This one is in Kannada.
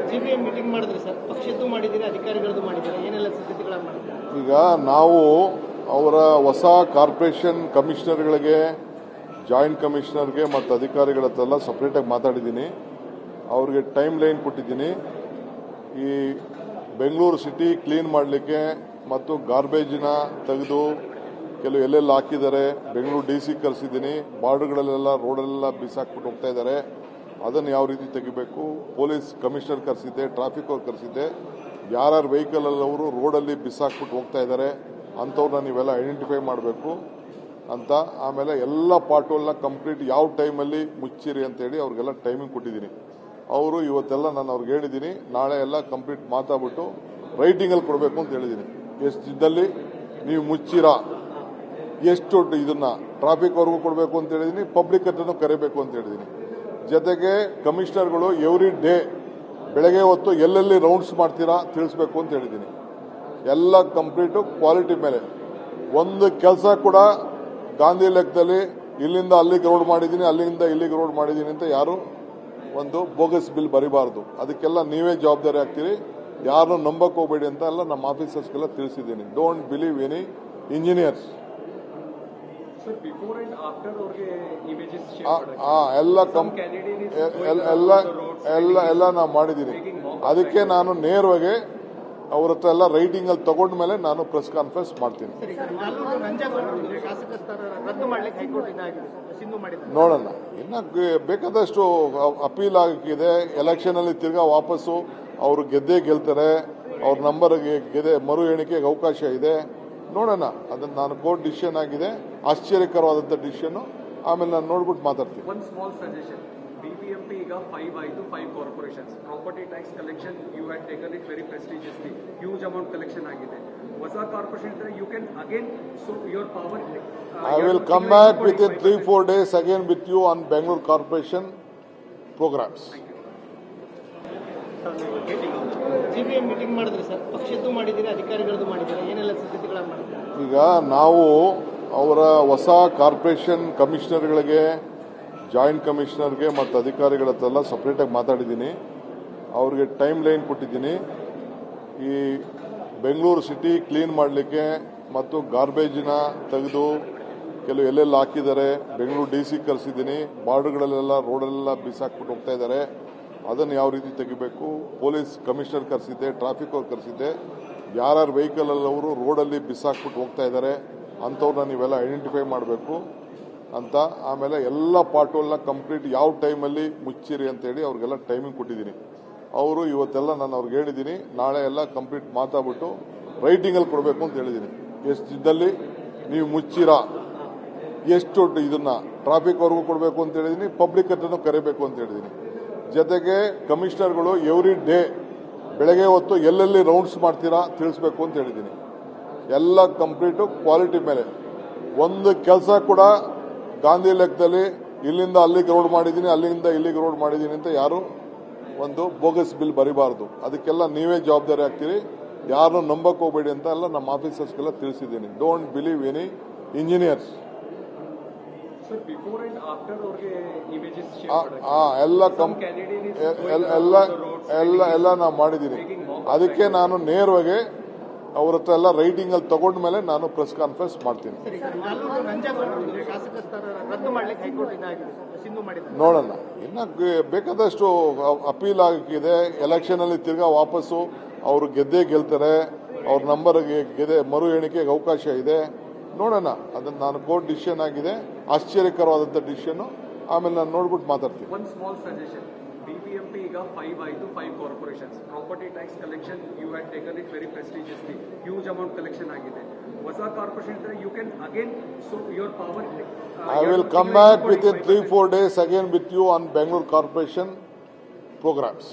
ಸಿಬಿಎಂ ಮೀಟಿಂಗ್ ಮಾಡಿದ್ರಿ ಸರ್, ಪಕ್ಷದ್ದು ಮಾಡಿದ್ದೀರಿ, ಅಧಿಕಾರಿಗಳದ್ದು ಮಾಡಿದ್ದೀರಿ, ಏನೆಲ್ಲ ಸಿದ್ಧತೆಗಳನ್ನು ಮಾಡಿದ್ದೀರಿ? ಈಗ ನಾವು ಅವರ ಹೊಸ ಕಾರ್ಪೊರೇಷನ್ ಕಮಿಷನರ್ಗಳಿಗೆ, ಜಾಯಿಂಟ್ ಕಮಿಷನರ್ಗೆ ಮತ್ತು ಅಧಿಕಾರಿಗಳ ಹತ್ರ ಎಲ್ಲ ಸಪ್ರೇಟಾಗಿ ಮಾತಾಡಿದ್ದೀನಿ. ಅವ್ರಿಗೆ ಟೈಮ್ ಲೈನ್ ಕೊಟ್ಟಿದ್ದೀನಿ. ಈ ಬೆಂಗಳೂರು ಸಿಟಿ ಕ್ಲೀನ್ ಮಾಡಲಿಕ್ಕೆ ಮತ್ತು ಗಾರ್ಬೇಜಿನ ತೆಗೆದು ಕೆಲವು ಎಲ್ಲೆಲ್ಲಿ ಹಾಕಿದ್ದಾರೆ, ಬೆಂಗಳೂರು DC ಕರೆಸಿದ್ದೀನಿ. ಬಾರ್ಡರ್ಗಳಲ್ಲೆಲ್ಲ ರೋಡಲ್ಲೆಲ್ಲ ಬಿಸಾಕ್ಬಿಟ್ಟು ಹೋಗ್ತಾ ಇದ್ದಾರೆ. ಅದನ್ನು ಯಾವ ರೀತಿ ತೆಗಿಬೇಕು, ಪೊಲೀಸ್ ಕಮಿಷನರ್ ಕರೆಸಿದ್ದೆ, ಟ್ರಾಫಿಕ್ ಅವ್ರು ಕರೆಸಿದ್ದೆ. ಯಾರ್ಯಾರು ವೆಹಿಕಲ್ ಅವರು ರೋಡಲ್ಲಿ ಬಿಸಾಕ್ಬಿಟ್ಟು ಹೋಗ್ತಾ ಇದ್ದಾರೆ ಅಂಥವ್ರನ್ನ ನೀವೆಲ್ಲ ಐಡೆಂಟಿಫೈ ಮಾಡಬೇಕು ಅಂತ. ಆಮೇಲೆ ಎಲ್ಲ ಪಾರ್ಟೋಲ್ನ ಕಂಪ್ಲೀಟ್ ಯಾವ ಟೈಮಲ್ಲಿ ಮುಚ್ಚಿರಿ ಅಂತೇಳಿ ಅವ್ರಿಗೆಲ್ಲ ಟೈಮಿಂಗ್ ಕೊಟ್ಟಿದ್ದೀನಿ. ಅವರು ಇವತ್ತೆಲ್ಲ ನಾನು ಅವ್ರಿಗೆ ಹೇಳಿದ್ದೀನಿ, ನಾಳೆ ಎಲ್ಲ ಕಂಪ್ಲೀಟ್ ಮಾತಾಡ್ಬಿಟ್ಟು ರೈಟಿಂಗಲ್ಲಿ ಕೊಡಬೇಕು ಅಂತ ಹೇಳಿದ್ದೀನಿ. ಎಷ್ಟು ಇದ್ದಲ್ಲಿ ನೀವು ಮುಚ್ಚಿರಾ, ಎಷ್ಟು ಇದನ್ನ ಟ್ರಾಫಿಕ್ ಅವ್ರಿಗೂ ಕೊಡಬೇಕು ಅಂತ ಹೇಳಿದ್ದೀನಿ, ಪಬ್ಲಿಕ್ ಹತ್ರನೂ ಕರೆಯಬೇಕು ಅಂತ ಹೇಳಿದ್ದೀನಿ. ಜೊತೆಗೆ ಕಮಿಷನರ್ಗಳು ಎವ್ರಿ ಡೇ ಬೆಳಗ್ಗೆ ಹೊತ್ತು ಎಲ್ಲೆಲ್ಲಿ ರೌಂಡ್ಸ್ ಮಾಡ್ತೀರಾ ತಿಳಿಸ್ಬೇಕು ಅಂತ ಹೇಳಿದ್ದೀನಿ. ಎಲ್ಲ ಕಂಪ್ಲೀಟು ಕ್ವಾಲಿಟಿ ಮೇಲೆ. ಒಂದು ಕೆಲಸ ಕೂಡ ಗಾಂಧಿ ಲೆಕ್ಕದಲ್ಲಿ ಇಲ್ಲಿಂದ ಅಲ್ಲಿಗೆ ರೋಡ್ ಮಾಡಿದ್ದೀನಿ, ಅಲ್ಲಿಂದ ಇಲ್ಲಿಗೆ ರೋಡ್ ಮಾಡಿದ್ದೀನಿ ಅಂತ ಯಾರು ಒಂದು ಬೋಗಸ್ ಬಿಲ್ ಬರಿಬಾರ್ದು. ಅದಕ್ಕೆಲ್ಲ ನೀವೇ ಜವಾಬ್ದಾರಿ ಆಗ್ತೀರಿ. ಯಾರನ್ನು ನಂಬಕ್ ಹೋಗಬೇಡಿ ಅಂತ ಎಲ್ಲ ನಮ್ಮ ಆಫೀಸರ್ಸ್ಗೆಲ್ಲ ತಿಳಿಸಿದ್ದೀನಿ. Don't believe any engineers. ಎಲ್ಲ ನಾವು ಮಾಡಿದ್ದೀನಿ. ಅದಕ್ಕೆ ನಾನು ನೇರವಾಗಿ ಅವ್ರ ಹತ್ರ ಎಲ್ಲ ರೈಟಿಂಗ್ ಅಲ್ಲಿ ತಗೊಂಡ ಮೇಲೆ ನಾನು ಪ್ರೆಸ್ ಕಾನ್ಫರೆನ್ಸ್ ಮಾಡ್ತೀನಿ. ನೋಡೋಣ, ಇನ್ನ ಬೇಕಾದಷ್ಟು ಅಪೀಲ್ ಆಗಿದೆ. ಎಲೆಕ್ಷನ್ ಅಲ್ಲಿ ತಿರ್ಗಾ ವಾಪಸ್ಸು ಅವರು ಗೆಲ್ತಾರೆ. ಅವ್ರ ನಂಬರ್ ಮರು ಎಣಿಕೆಗೆ ಅವಕಾಶ ಇದೆ. ನೋಡೋಣ, ಅದನ್ನ ನಾನು ಕೋರ್ಟ್ ಡಿಸಿಷನ್ ಆಗಿದೆ, ಆಶ್ಚರ್ಯಕರವಾದಂತ ಡಿಸಿಷನ್. ಆಮೇಲೆ ನಾನು ನೋಡ್ಬಿಟ್ಟು ಮಾತಾಡ್ತೀನಿ. ಒನ್ ಸ್ಮಾಲ್ ಸಜೆಷನ್, BBMP ಈಗ 5 ಆಯಿತು, 5 corporations. Property tax collection you had taken it very prestigiously, huge amount collection ಆಗಿದೆ. ಹೊಸ ಕಾರ್ಪೊರೇಷನ್ ಇದ್ರೆ you can again so your power. I will come back with in 3-4 days again with you on Bengaluru corporation programmes. CBM meeting ಮಾಡಿದ್ರಿ ಸರ್, ಪಕ್ಷದ್ದು ಮಾಡಿದ್ದೀರಿ, ಅಧಿಕಾರಿಗಳದ್ದು ಮಾಡಿದ್ದೀರಿ, ಏನೆಲ್ಲ ಸಿದ್ಧತೆಗಳನ್ನು ಮಾಡಿದ್ದೀರಿ? ಈಗ ನಾವು ಅವರ ಹೊಸ ಕಾರ್ಪೊರೇಷನ್ ಕಮಿಷನರ್ಗಳಿಗೆ, ಜಾಯಿಂಟ್ ಕಮಿಷನರ್ಗೆ ಮತ್ತು ಅಧಿಕಾರಿಗಳ ಹತ್ರ ಎಲ್ಲ ಸಪ್ರೇಟಾಗಿ ಮಾತಾಡಿದ್ದೀನಿ. ಅವ್ರಿಗೆ ಟೈಮ್ ಲೈನ್ ಕೊಟ್ಟಿದ್ದೀನಿ. ಈ ಬೆಂಗಳೂರು ಸಿಟಿ ಕ್ಲೀನ್ ಮಾಡಲಿಕ್ಕೆ ಮತ್ತು ಗಾರ್ಬೇಜಿನ ತೆಗೆದು ಕೆಲವು ಎಲ್ಲೆಲ್ಲಿ ಹಾಕಿದ್ದಾರೆ, ಬೆಂಗಳೂರು DC ಕರೆಸಿದ್ದೀನಿ. ಬಾರ್ಡರ್ಗಳಲ್ಲೆಲ್ಲ ರೋಡಲ್ಲೆಲ್ಲ ಬಿಸಾಕ್ಬಿಟ್ಟು ಹೋಗ್ತಾ ಇದ್ದಾರೆ. ಅದನ್ನು ಯಾವ ರೀತಿ ತೆಗಿಬೇಕು, ಪೊಲೀಸ್ ಕಮಿಷನರ್ ಕರೆಸಿದ್ದೆ, ಟ್ರಾಫಿಕ್ ಅವ್ರು ಕರೆಸಿದ್ದೆ. ಯಾರ್ಯಾರು ವೆಹಿಕಲ್ ಅವರು ರೋಡಲ್ಲಿ ಬಿಸಾಕ್ಬಿಟ್ಟು ಹೋಗ್ತಾ ಇದ್ದಾರೆ ಅಂಥವ್ರನ್ನ ನೀವೆಲ್ಲ ಐಡೆಂಟಿಫೈ ಮಾಡಬೇಕು ಅಂತ. ಆಮೇಲೆ ಎಲ್ಲ ಪಾರ್ಟೋಲ್ನ ಕಂಪ್ಲೀಟ್ ಯಾವ ಟೈಮಲ್ಲಿ ಮುಚ್ಚಿರಿ ಅಂತೇಳಿ ಅವ್ರಿಗೆಲ್ಲ ಟೈಮಿಂಗ್ ಕೊಟ್ಟಿದ್ದೀನಿ. ಅವರು ಇವತ್ತೆಲ್ಲ ನಾನು ಅವ್ರಿಗೆ ಹೇಳಿದ್ದೀನಿ, ನಾಳೆ ಎಲ್ಲ ಕಂಪ್ಲೀಟ್ ಮಾತಾಡ್ಬಿಟ್ಟು ರೈಟಿಂಗಲ್ಲಿ ಕೊಡಬೇಕು ಅಂತ ಹೇಳಿದ್ದೀನಿ. ಎಷ್ಟು ಇದ್ದಲ್ಲಿ ನೀವು ಮುಚ್ಚಿರಾ, ಎಷ್ಟು ಇದನ್ನ ಟ್ರಾಫಿಕ್ ಅವ್ರಿಗೂ ಕೊಡಬೇಕು ಅಂತ ಹೇಳಿದ್ದೀನಿ, ಪಬ್ಲಿಕ್ ಹತ್ರನೂ ಕರೆಯಬೇಕು ಅಂತ ಹೇಳಿದ್ದೀನಿ. ಜೊತೆಗೆ ಕಮಿಷನರ್ಗಳು ಎವ್ರಿ ಡೇ ಬೆಳಗ್ಗೆ ಹೊತ್ತು ಎಲ್ಲೆಲ್ಲಿ ರೌಂಡ್ಸ್ ಮಾಡ್ತೀರಾ ತಿಳಿಸ್ಬೇಕು ಅಂತ ಹೇಳಿದ್ದೀನಿ. ಎಲ್ಲ ಕಂಪ್ಲೀಟು ಕ್ವಾಲಿಟಿ ಮೇಲೆ. ಒಂದು ಕೆಲಸ ಕೂಡ ಗಾಂಧಿ ಲೆಕ್ಕದಲ್ಲಿ ಇಲ್ಲಿಂದ ಅಲ್ಲಿಗೆ ರೋಡ್ ಮಾಡಿದ್ದೀನಿ, ಅಲ್ಲಿಂದ ಇಲ್ಲಿಗೆ ರೋಡ್ ಮಾಡಿದ್ದೀನಿ ಅಂತ ಯಾರು ಒಂದು ಬೋಗಸ್ ಬಿಲ್ ಬರಿಬಾರ್ದು. ಅದಕ್ಕೆಲ್ಲ ನೀವೇ ಜವಾಬ್ದಾರಿ ಆಗ್ತೀರಿ. ಯಾರನ್ನು ನಂಬಕ್ ಹೋಗಬೇಡಿ ಅಂತ ಎಲ್ಲ ನಮ್ಮ ಆಫೀಸರ್ಸ್ಗೆಲ್ಲ ತಿಳಿಸಿದ್ದೀನಿ. Don't believe any engineers. ಎಲ್ಲ ನಾವು ಮಾಡಿದ್ದೀನಿ. ಅದಕ್ಕೆ ನಾನು ನೇರವಾಗಿ ಅವ್ರ ಹತ್ರ ಎಲ್ಲ ರೈಟಿಂಗ್ ಅಲ್ಲಿ ತಗೊಂಡ ಮೇಲೆ ನಾನು ಪ್ರೆಸ್ ಕಾನ್ಫರೆನ್ಸ್ ಮಾಡ್ತೀನಿ. ನೋಡೋಣ, ಇನ್ನ ಬೇಕಾದಷ್ಟು ಅಪೀಲ್ ಆಗಿದೆ. ಎಲೆಕ್ಷನ್ ಅಲ್ಲಿ ತಿರ್ಗಾ ವಾಪಸ್ಸು ಅವರು ಗೆಲ್ತಾರೆ. ಅವ್ರ ನಂಬರ್ ಮರು ಎಣಿಕೆಗೆ ಅವಕಾಶ ಇದೆ. ನೋಡೋಣ, ಅದನ್ನ ನಾನು ಕೋರ್ಟ್ ಡಿಸಿಷನ್ ಆಗಿದೆ, ಆಶ್ಚರ್ಯಕರವಾದಂತ ಡಿಸಿಷನ್. ಆಮೇಲೆ ನಾನು ನೋಡ್ಬಿಟ್ಟು ಮಾತಾಡ್ತೀನಿ. ಒನ್ ಸ್ಮಾಲ್ ಸಜೆಷನ್, BBMP ಈಗ 5 ಆಯಿತು, 5 corporations. Property tax collection you had taken it very prestigiously, huge amount collection ಆಗಿದೆ. ಹೊಸ ಕಾರ್ಪೊರೇಷನ್ ಇದ್ರೆ you can again so your power. I will come back with in 3-4 days again with you on Bengaluru corporation programmes.